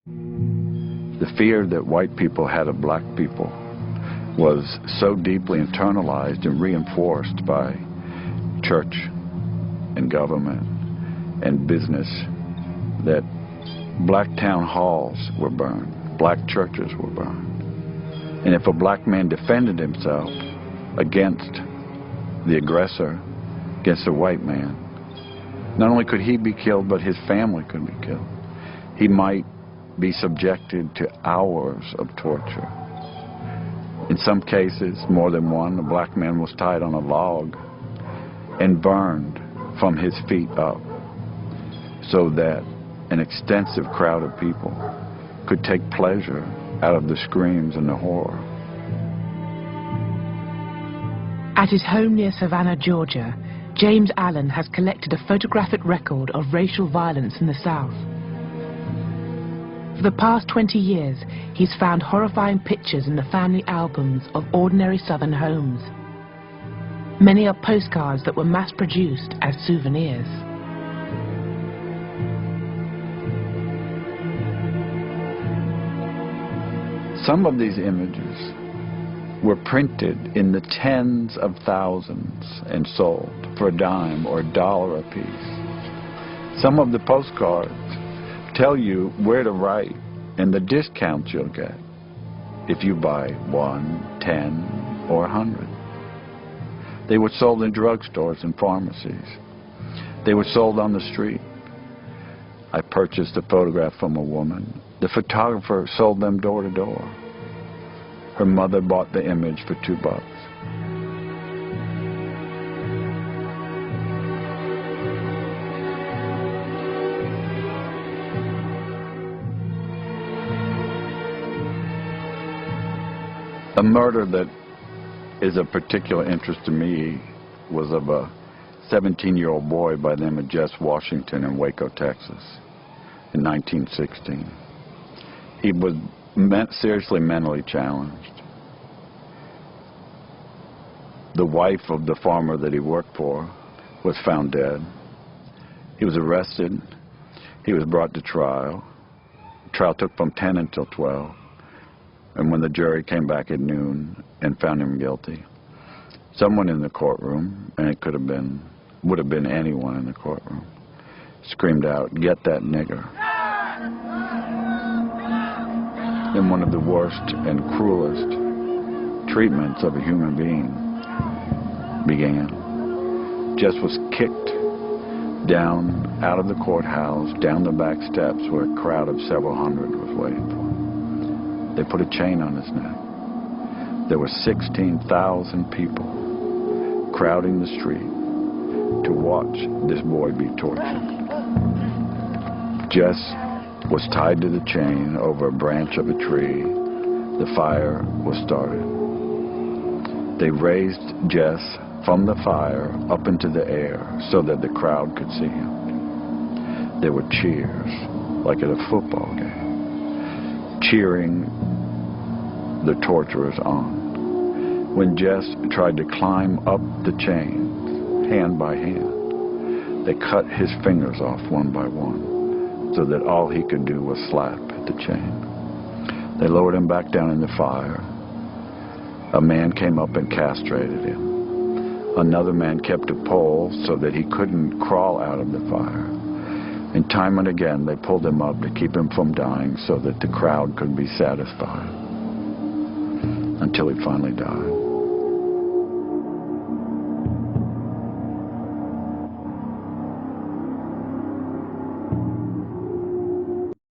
The fear that white people had of black people was so deeply internalized and reinforced by church and government and business that black town halls were burned, black churches were burned. And if a black man defended himself against the aggressor, against a white man, not only could he be killed, but his family could be killed. He might be subjected to hours of torture. In some cases, more than one, a black man was tied on a log and burned from his feet up so that an extensive crowd of people could take pleasure out of the screams and the horror. At his home near Savannah, Georgia, James Allen has collected a photographic record of racial violence in the South. For the past 20 years, he's found horrifying pictures in the family albums of ordinary Southern homes. Many are postcards that were mass-produced as souvenirs. Some of these images were printed in the tens of thousands and sold for a dime or $1 a piece. Some of the postcards tell you where to write and the discounts you'll get if you buy 1, 10, or 100. They were sold in drugstores and pharmacies. They were sold on the street. I purchased a photograph from a woman. The photographer sold them door to door. Her mother bought the image for $2. A murder that is of particular interest to me was of a 17-year-old boy by the name of Jess Washington in Waco, Texas, in 1916. He was seriously mentally challenged. The wife of the farmer that he worked for was found dead. He was arrested. He was brought to trial. The trial took from 10 until 12. And when the jury came back at noon and found him guilty, someone in the courtroom, and it would have been anyone in the courtroom, screamed out, "Get that nigger." Then one of the worst and cruelest treatments of a human being began. Jess was kicked down out of the courthouse, down the back steps where a crowd of several hundred was waiting for him. They put a chain on his neck. There were 16,000 people crowding the street to watch this boy be tortured. Jess was tied to the chain over a branch of a tree. The fire was started. They raised Jess from the fire up into the air so that the crowd could see him. There were cheers, like at a football game, cheering the torturers on. When Jess tried to climb up the chains, hand by hand, they cut his fingers off one by one so that all he could do was slap at the chain. They lowered him back down in the fire. A man came up and castrated him. Another man kept a pole so that he couldn't crawl out of the fire. And time and again they pulled him up to keep him from dying so that the crowd could be satisfied, until he finally died.